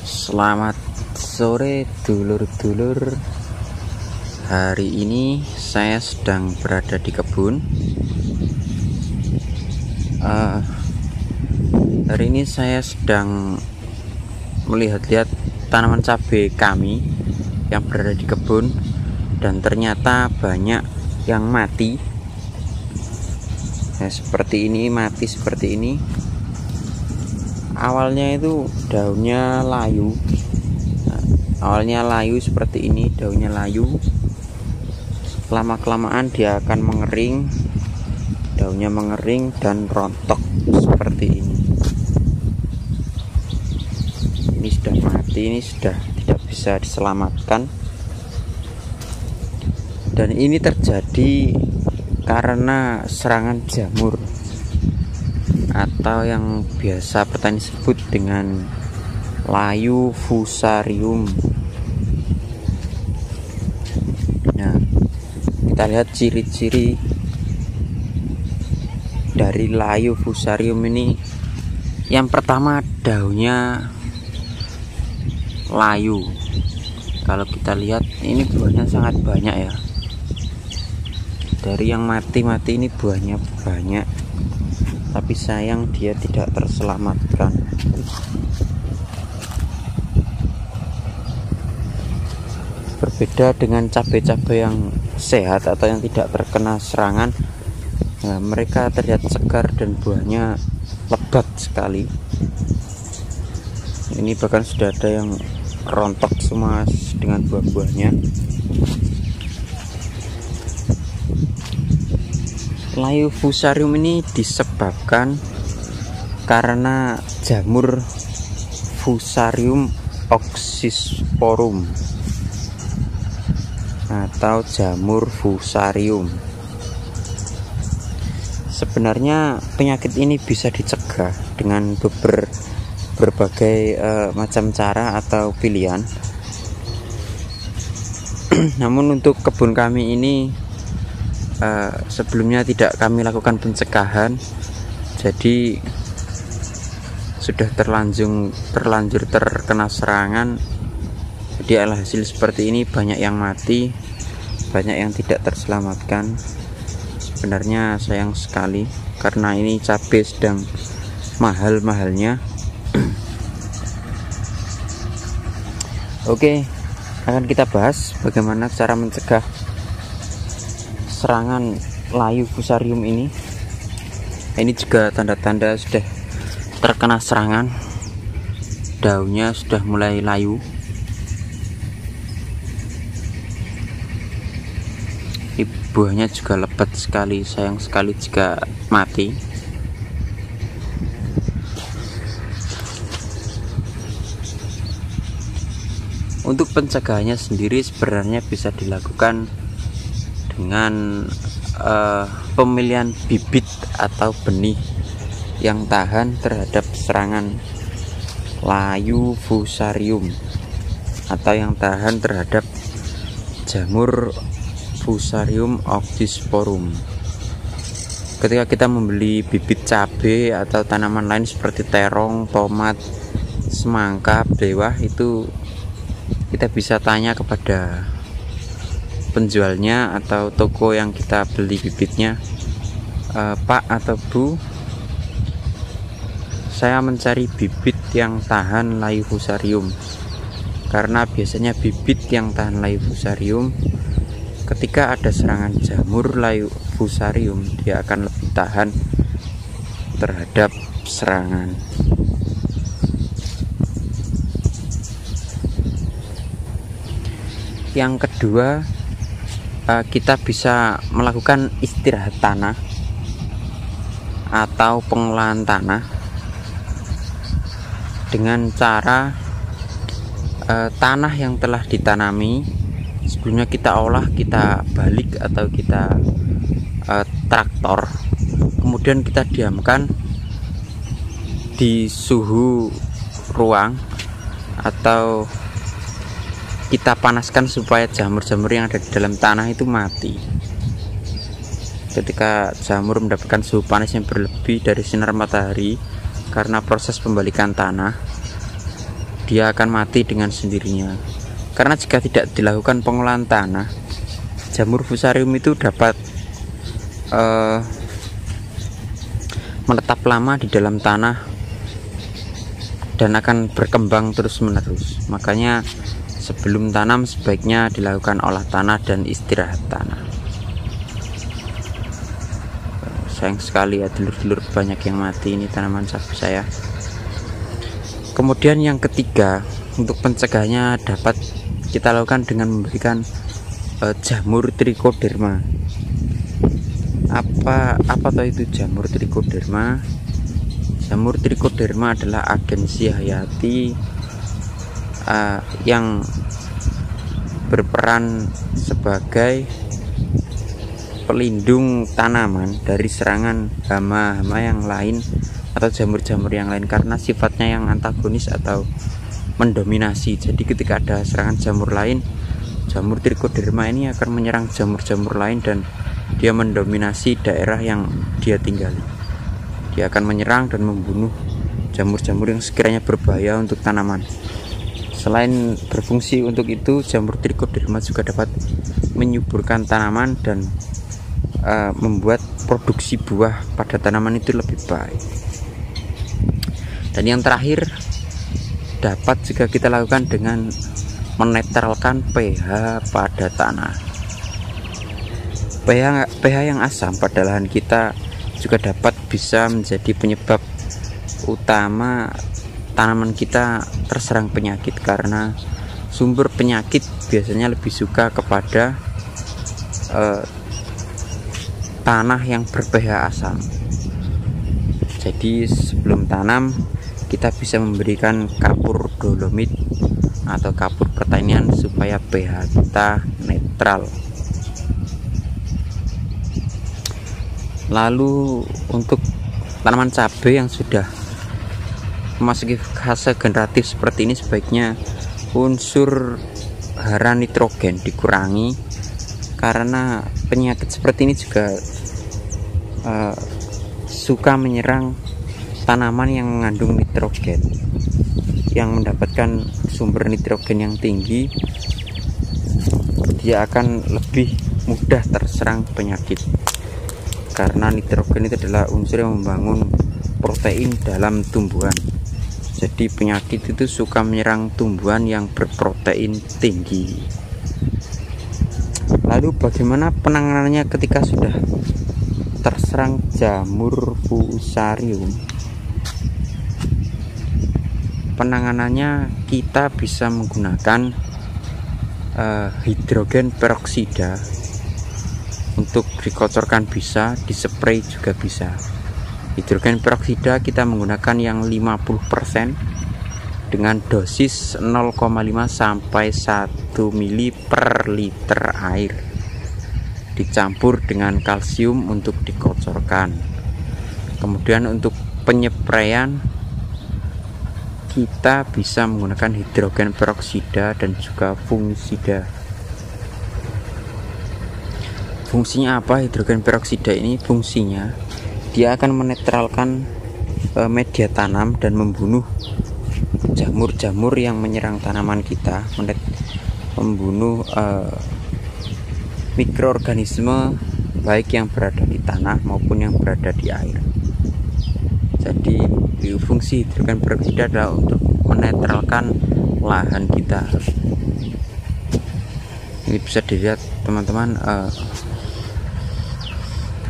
Selamat sore dulur-dulur. Hari ini saya sedang berada di kebun. Hari ini saya sedang melihat-lihat tanaman cabai kami yang berada di kebun, dan ternyata banyak yang mati. Seperti ini, mati seperti ini. Awalnya itu daunnya layu, awalnya layu seperti ini, daunnya layu. Lama-kelamaan dia akan mengering, daunnya mengering dan rontok seperti ini. Ini sudah mati, ini sudah tidak bisa diselamatkan. Dan ini terjadi karena serangan jamur, atau yang biasa petani sebut dengan layu fusarium. Nah, kita lihat ciri-ciri dari layu fusarium ini. Yang pertama, daunnya layu. Kalau kita lihat ini buahnya sangat banyak ya. Dari yang mati-mati ini buahnya banyak, tapi sayang dia tidak terselamatkan. Berbeda dengan cabai-cabai yang sehat atau yang tidak terkena serangan, nah, mereka terlihat segar dan buahnya lebat sekali. Ini bahkan sudah ada yang rontok semua dengan buah-buahnya. Layu fusarium ini disebabkan karena jamur Fusarium oxysporum atau jamur fusarium. Sebenarnya penyakit ini bisa dicegah dengan berbagai macam cara atau pilihan. Namun untuk kebun kami ini sebelumnya tidak kami lakukan pencegahan, jadi sudah terlanjur terkena serangan. Jadi alhasil seperti ini, banyak yang mati, banyak yang tidak terselamatkan. Sebenarnya sayang sekali karena ini cabai sedang mahal-mahalnya. Oke, akan kita bahas bagaimana cara mencegah serangan layu fusarium ini. Ini juga tanda-tanda sudah terkena serangan. Daunnya sudah mulai layu. Ini buahnya juga lebat sekali, sayang sekali jika mati. Untuk pencegahannya sendiri sebenarnya bisa dilakukan dengan pemilihan bibit atau benih yang tahan terhadap serangan layu fusarium atau yang tahan terhadap jamur Fusarium oxysporum. Ketika kita membeli bibit cabai atau tanaman lain seperti terong, tomat, semangka, belewah, itu kita bisa tanya kepada penjualnya atau toko yang kita beli bibitnya, Pak atau Bu, saya mencari bibit yang tahan layu fusarium, karena biasanya bibit yang tahan layu fusarium, ketika ada serangan jamur layu fusarium, dia akan lebih tahan terhadap serangan. Yang kedua, kita bisa melakukan istirahat tanah atau pengolahan tanah dengan cara tanah yang telah ditanami sebelumnya kita olah, kita balik atau kita traktor, kemudian kita diamkan di suhu ruang atau kita panaskan supaya jamur-jamur yang ada di dalam tanah itu mati. Ketika jamur mendapatkan suhu panas yang berlebih dari sinar matahari karena proses pembalikan tanah, dia akan mati dengan sendirinya. Karena jika tidak dilakukan pengolahan tanah, jamur fusarium itu dapat menetap lama di dalam tanah dan akan berkembang terus-menerus. Makanya sebelum tanam sebaiknya dilakukan olah tanah dan istirahat tanah. Sayang sekali ya, dulur-dulur banyak yang mati ini tanaman cabai saya. Kemudian yang ketiga, untuk pencegahannya dapat kita lakukan dengan memberikan jamur trichoderma. Apa toh itu jamur trichoderma? Jamur trichoderma adalah agensi hayati yang berperan sebagai pelindung tanaman dari serangan hama-hama yang lain atau jamur-jamur yang lain, karena sifatnya yang antagonis atau mendominasi. Jadi ketika ada serangan jamur lain, jamur trichoderma ini akan menyerang jamur-jamur lain dan dia mendominasi daerah yang dia tinggali. Dia akan menyerang dan membunuh jamur-jamur yang sekiranya berbahaya untuk tanaman. Selain berfungsi untuk itu, jamur trichoderma juga dapat menyuburkan tanaman dan membuat produksi buah pada tanaman itu lebih baik. Dan yang terakhir, dapat juga kita lakukan dengan menetralkan pH pada tanah. pH yang asam pada lahan kita juga dapat bisa menjadi penyebab utama tanaman kita terserang penyakit, karena sumber penyakit biasanya lebih suka kepada tanah yang ber-pH asam. Jadi sebelum tanam kita bisa memberikan kapur dolomit atau kapur pertanian supaya pH kita netral. Lalu untuk tanaman cabai yang sudah memasuki fase generatif seperti ini, sebaiknya unsur hara nitrogen dikurangi, karena penyakit seperti ini juga suka menyerang tanaman yang mengandung nitrogen. Yang mendapatkan sumber nitrogen yang tinggi, dia akan lebih mudah terserang penyakit, karena nitrogen itu adalah unsur yang membangun protein dalam tumbuhan. Jadi penyakit itu suka menyerang tumbuhan yang berprotein tinggi. Lalu bagaimana penanganannya ketika sudah terserang jamur fusarium? Penanganannya kita bisa menggunakan hidrogen peroksida. Untuk dikocorkan bisa, dispray juga bisa. Hidrogen peroksida kita menggunakan yang 50% dengan dosis 0,5 sampai 1 mili per liter air, dicampur dengan kalsium untuk dikocorkan. Kemudian untuk penyepraian kita bisa menggunakan hidrogen peroksida dan juga fungisida. Fungsinya apa hidrogen peroksida ini? Fungsinya dia akan menetralkan media tanam dan membunuh jamur-jamur yang menyerang tanaman kita, membunuh mikroorganisme baik yang berada di tanah maupun yang berada di air. Jadi fungsi hidrogen peroksida adalah untuk menetralkan lahan kita. Ini bisa dilihat teman-teman,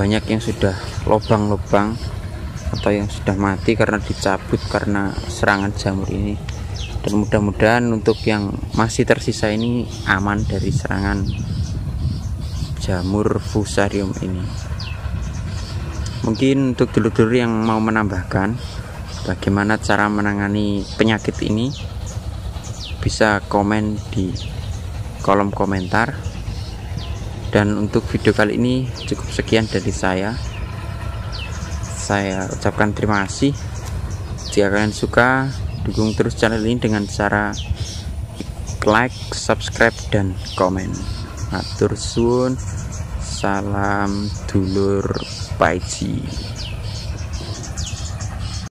banyak yang sudah lubang-lubang atau yang sudah mati karena dicabut karena serangan jamur ini. Dan mudah-mudahan untuk yang masih tersisa ini aman dari serangan jamur fusarium ini. Mungkin untuk dulur-dulur yang mau menambahkan bagaimana cara menangani penyakit ini, bisa komen di kolom komentar. Dan untuk video kali ini cukup sekian dari saya. Saya ucapkan terima kasih. Jika kalian suka, dukung terus channel ini dengan cara like, subscribe, dan komen. Matur suwun. Salam dulur Paiji.